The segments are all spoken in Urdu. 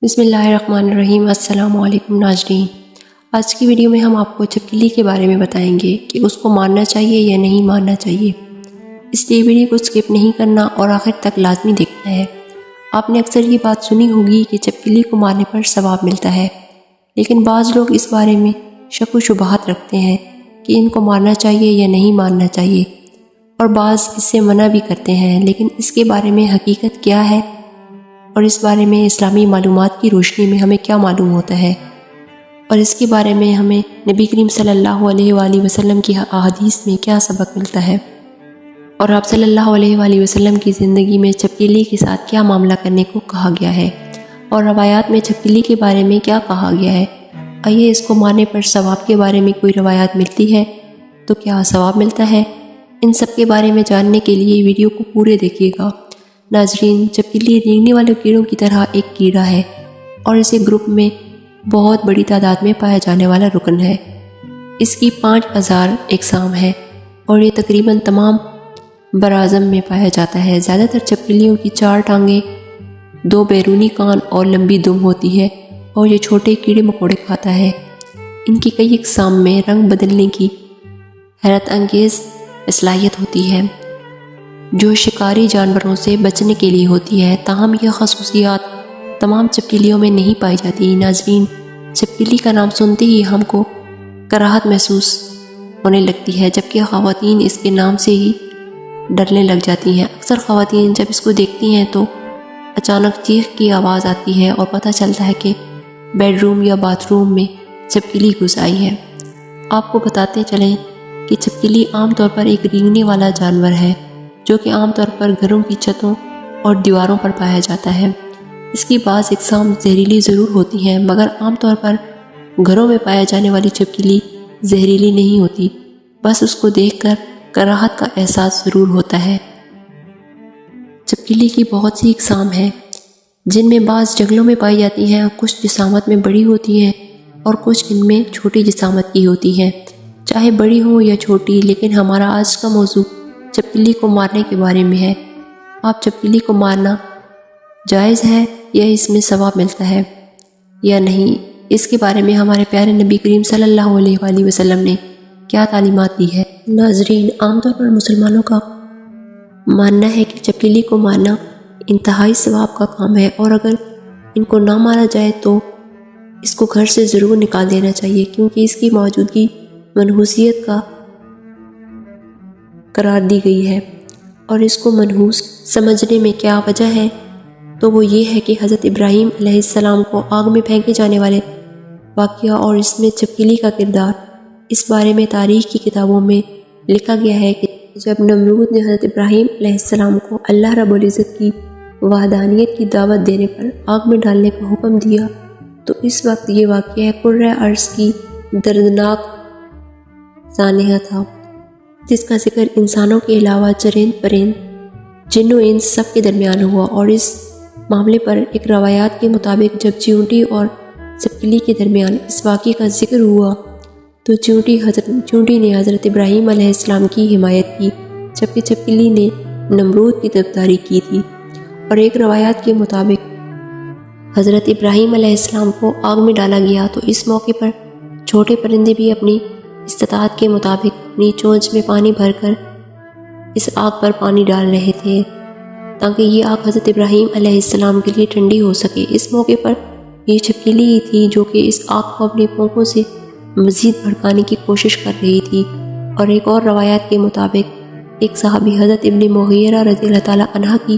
بسم اللہ الرحمن الرحیم۔ السلام علیکم ناظرین، آج کی ویڈیو میں ہم آپ کو چھپکلی کے بارے میں بتائیں گے کہ اس کو مارنا چاہیے یا نہیں مارنا چاہیے، اس لیے ویڈیو کو اسکپ نہیں کرنا اور آخر تک لازمی دیکھنا ہے۔ آپ نے اکثر یہ بات سنی ہوگی کہ چھپکلی کو مارنے پر ثواب ملتا ہے، لیکن بعض لوگ اس بارے میں شک و شبہات رکھتے ہیں کہ ان کو مارنا چاہیے یا نہیں مارنا چاہیے، اور بعض اس سے منع بھی کرتے ہیں۔ لیکن اس کے بارے میں حقیقت کیا ہے اور اس بارے میں اسلامی معلومات کی روشنی میں ہمیں کیا معلوم ہوتا ہے، اور اس کے بارے میں ہمیں نبی کریم صلی اللہ علیہ وآلہ وسلم کی احادیث میں کیا سبق ملتا ہے، اور آپ صلی اللہ علیہ وآلہ وسلم کی زندگی میں چھپکلی کے ساتھ کیا معاملہ کرنے کو کہا گیا ہے، اور روایات میں چھپکلی کے بارے میں کیا کہا گیا ہے۔ آئیے اس کو مارنے پر ثواب کے بارے میں کوئی روایات ملتی ہے تو کیا ثواب ملتا ہے، ان سب کے بارے میں جاننے کے لیے ویڈیو کو پورے دیکھیے گا۔ ناظرین، چھپکلی رینگنے والے کیڑوں کی طرح ایک کیڑا ہے اور اسے گروپ میں بہت بڑی تعداد میں پایا جانے والا رکن ہے۔ اس کی 5000 اقسام ہے اور یہ تقریباً تمام براعظم میں پایا جاتا ہے۔ زیادہ تر چھپکلیوں کی 4 ٹانگیں، 2 بیرونی کان اور لمبی دم ہوتی ہے، اور یہ چھوٹے کیڑے مکوڑے کھاتا ہے۔ ان کی کئی اقسام میں رنگ بدلنے کی حیرت انگیز صلاحیت ہوتی ہے جو شکاری جانوروں سے بچنے کے لیے ہوتی ہے، تاہم یہ خصوصیات تمام چھپکلیوں میں نہیں پائی جاتی۔ ناظرین، چھپکلی کا نام سنتے ہی ہم کو کراہت محسوس ہونے لگتی ہے، جبکہ خواتین اس کے نام سے ہی ڈرنے لگ جاتی ہیں۔ اکثر خواتین جب اس کو دیکھتی ہیں تو اچانک چیخ کی آواز آتی ہے اور پتہ چلتا ہے کہ بیڈ روم یا باتھ روم میں چھپکلی گھس آئی ہے۔ آپ کو بتاتے چلیں کہ چھپکلی عام طور پر ایک رینگنے والا جانور ہے جو کہ عام طور پر گھروں کی چھتوں اور دیواروں پر پایا جاتا ہے۔ اس کی بعض اقسام زہریلی ضرور ہوتی ہیں، مگر عام طور پر گھروں میں پائے جانے والی چھپکلی زہریلی نہیں ہوتی، بس اس کو دیکھ کر کراہت کا احساس ضرور ہوتا ہے۔ چھپکلی کی بہت سی اقسام ہیں جن میں بعض جنگلوں میں پائی جاتی ہیں، کچھ جسامت میں بڑی ہوتی ہیں اور کچھ ان میں چھوٹی جسامت کی ہوتی ہیں۔ چاہے بڑی ہو یا چھوٹی، لیکن ہمارا آج کا موضوع چھپکلی کو مارنے کے بارے میں ہے۔ آپ چھپکلی کو مارنا جائز ہے یا اس میں ثواب ملتا ہے یا نہیں، اس کے بارے میں ہمارے پیارے نبی کریم صلی اللہ علیہ وآلہ وسلم نے کیا تعلیمات دی ہے۔ ناظرین، عام طور پر مسلمانوں کا ماننا ہے کہ چھپکلی کو مارنا انتہائی ثواب کا کام ہے، اور اگر ان کو نہ مارا جائے تو اس کو گھر سے ضرور نکال دینا چاہیے، کیونکہ اس کی موجودگی منحوسیت کا قرار دی گئی ہے۔ اور اس کو منحوس سمجھنے میں کیا وجہ ہے تو وہ یہ ہے کہ حضرت ابراہیم علیہ السلام کو آگ میں پھینکے جانے والے واقعہ اور اس میں چھپکلی کا کردار، اس بارے میں تاریخ کی کتابوں میں لکھا گیا ہے کہ جب نمرود نے حضرت ابراہیم علیہ السلام کو اللہ رب العزت کی وحدانیت کی دعوت دینے پر آگ میں ڈالنے کا حکم دیا، تو اس وقت یہ واقعہ قرۂ ارض کی دردناک سانحہ تھا، جس کا ذکر انسانوں کے علاوہ چرند پرند، جن و انس سب کے درمیان ہوا۔ اور اس معاملے پر ایک روایات کے مطابق جب چیونٹی اور چھپکلی کے درمیان اس واقعے کا ذکر ہوا تو چیونٹی نے حضرت ابراہیم علیہ السلام کی حمایت کی، جبکہ چھپکلی نے نمرود کی طرفداری کی تھی۔ اور ایک روایات کے مطابق حضرت ابراہیم علیہ السلام کو آگ میں ڈالا گیا تو اس موقع پر چھوٹے پرندے بھی اپنی استطاعت کے مطابق اپنی چونچ میں پانی بھر کر اس آگ پر پانی ڈال رہے تھے تاکہ یہ آگ حضرت ابراہیم علیہ السلام کے لیے ٹھنڈی ہو سکے۔ اس موقع پر یہ چھپکلی ہی تھی جو کہ اس آگ کو اپنے پونکوں سے مزید بھڑکانے کی کوشش کر رہی تھی۔ اور ایک اور روایات کے مطابق ایک صحابی حضرت ابن مغیرہ رضی اللہ تعالیٰ عنہ کی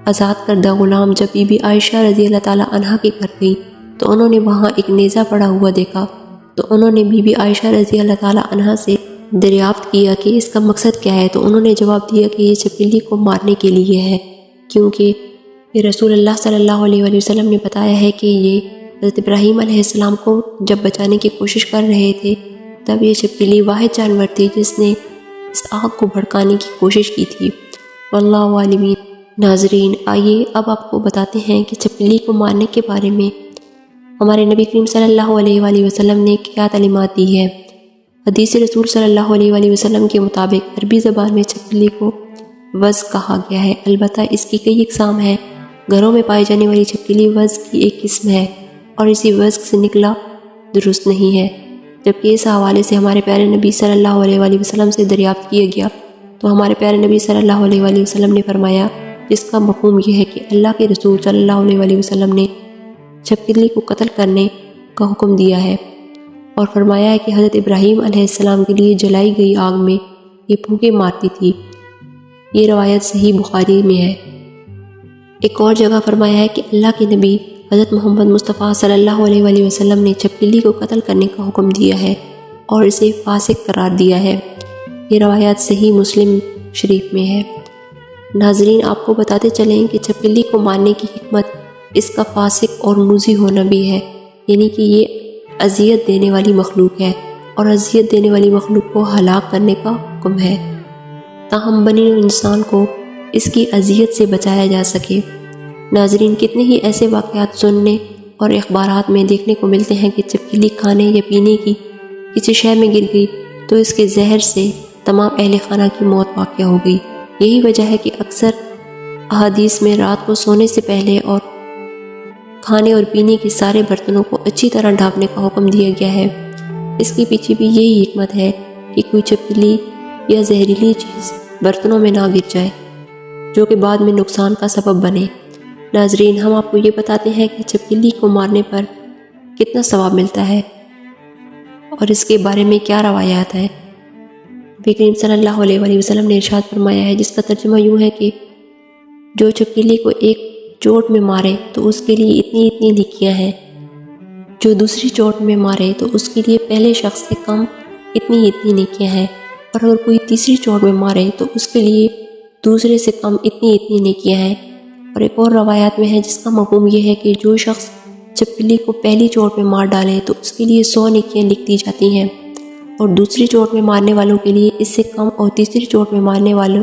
آزاد کردہ غلام جب بی بی عائشہ رضی اللہ تعالیٰ عنہ کے گھر گئی تو انہوں نے وہاں ایک نیزہ پڑا ہوا دیکھا، تو انہوں نے بی بی عائشہ رضی اللہ تعالیٰ عنہ سے دریافت کیا کہ اس کا مقصد کیا ہے، تو انہوں نے جواب دیا کہ یہ چھپکلی کو مارنے کے لیے ہے، کیونکہ یہ رسول اللہ صلی اللہ علیہ وآلہ وسلم نے بتایا ہے کہ یہ حضرت ابراہیم علیہ السلام کو جب بچانے کی کوشش کر رہے تھے تب یہ چھپکلی واحد جانور تھی جس نے اس آگ کو بھڑکانے کی کوشش کی تھی۔ واللہ عالم۔ ناظرین، آئیے اب آپ کو بتاتے ہیں کہ چھپکلی کو مارنے کے بارے میں ہمارے نبی کریم صلی اللہ علیہ وآلہ وسلم نے کیا تعلیمات دی ہے۔ حدیث رسول صلی اللہ علیہ وآلہ وسلم کے مطابق عربی زبان میں چھپکلی کو وز کہا گیا ہے، البتہ اس کی کئی اقسام ہیں گھروں میں پائی جانے والی چھپکلی وزغ کی ایک قسم ہے اور اسی وزغ سے نکلا درست نہیں ہے، جبکہ اس حوالے سے ہمارے پیارے نبی صلی اللہ علیہ وآلہ وسلم سے دریافت کیا گیا تو ہمارے پیارے نبی صلی اللہ علیہ وآلہ وسلم نے فرمایا، جس کا مفہوم یہ ہے کہ اللہ کے رسول صلی اللہ علیہ وآلہ وسلم نے چھپکلی کو قتل کرنے کا حکم دیا ہے اور فرمایا ہے کہ حضرت ابراہیم علیہ السلام کے لیے جلائی گئی آگ میں یہ پھونکے مارتی تھی۔ یہ روایت صحیح بخاری میں ہے۔ ایک اور جگہ فرمایا ہے کہ اللہ کے نبی حضرت محمد مصطفیٰ صلی اللہ علیہ وآلہ وسلم نے چھپکلی کو قتل کرنے کا حکم دیا ہے اور اسے فاسق قرار دیا ہے۔ یہ روایات صحیح مسلم شریف میں ہے۔ ناظرین، آپ کو بتاتے چلیں کہ چھپکلی کو مارنے کی حکمت اس کا فاسق اور موذی ہونا بھی ہے، یعنی کہ یہ اذیت دینے والی مخلوق ہے اور اذیت دینے والی مخلوق کو ہلاک کرنے کا حکم ہے تاہم بنی نوع انسان کو اس کی اذیت سے بچایا جا سکے۔ ناظرین، کتنے ہی ایسے واقعات سننے اور اخبارات میں دیکھنے کو ملتے ہیں کہ چھپکلی کھانے یا پینے کی کسی شے میں گر گئی تو اس کے زہر سے تمام اہل خانہ کی موت واقع ہو گئی۔ یہی وجہ ہے کہ اکثر احادیث میں رات کو سونے سے پہلے اور کھانے اور پینے کے سارے برتنوں کو اچھی طرح ڈھانپنے کا حکم دیا گیا ہے۔ اس کے پیچھے بھی یہی حکمت ہے کہ کوئی چھپکلی یا زہریلی چیز برتنوں میں نہ گر جائے جو کہ بعد میں نقصان کا سبب بنے۔ ناظرین، ہم آپ کو یہ بتاتے ہیں کہ چھپکلی کو مارنے پر کتنا ثواب ملتا ہے اور اس کے بارے میں کیا روایات ہیں۔ نبی کریم صلی اللہ علیہ وآلہ وسلم نے ارشاد فرمایا ہے، جس کا ترجمہ یوں ہے کہ جو چھپکلی کو ایک چوٹ میں مارے تو اس کے لیے اتنی اتنی نیکیاں ہیں، جو دوسری چوٹ میں مارے تو اس کے لیے پہلے شخص سے کم اتنی اتنی نیکیاں ہیں، اور اگر کوئی تیسری چوٹ میں مارے تو اس کے لیے دوسرے سے کم اتنی اتنی نیکیاں ہیں۔ اور ایک اور روایات میں ہے جس کا مفہوم یہ ہے کہ جو شخص چھپکلی کو پہلی چوٹ میں مار ڈالے تو اس کے لیے 100 نیکیاں لکھ دی جاتی ہیں، اور دوسری چوٹ میں مارنے والوں کے لیے اس سے کم، اور تیسری چوٹ میں مارنے والوں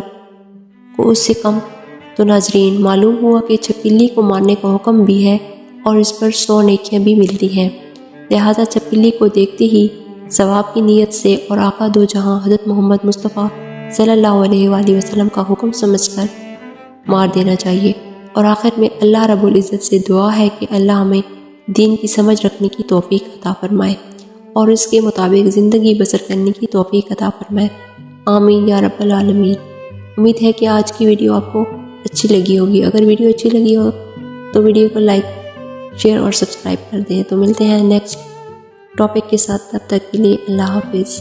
کو اس سے کم۔ تو ناظرین، معلوم ہوا کہ چھپکلی کو مارنے کا حکم بھی ہے اور اس پر 100 نیکیاں بھی ملتی ہیں۔ لہٰذا چھپکلی کو دیکھتے ہی ثواب کی نیت سے اور آقا دو جہاں حضرت محمد مصطفیٰ صلی اللہ علیہ وآلہ وسلم کا حکم سمجھ کر مار دینا چاہیے۔ اور آخر میں اللہ رب العزت سے دعا ہے کہ اللہ ہمیں دین کی سمجھ رکھنے کی توفیق عطا فرمائے اور اس کے مطابق زندگی بسر کرنے کی توفیق عطا فرمائے۔ آمین یا رب العالمین۔ امید ہے کہ آج کی ویڈیو آپ کو اچھی لگی ہوگی۔ اگر ویڈیو اچھی لگی ہو تو ویڈیو کو لائک، شیئر اور سبسکرائب کر دیں۔ تو ملتے ہیں نیکسٹ ٹاپک کے ساتھ، تب تک کے لیے اللہ حافظ۔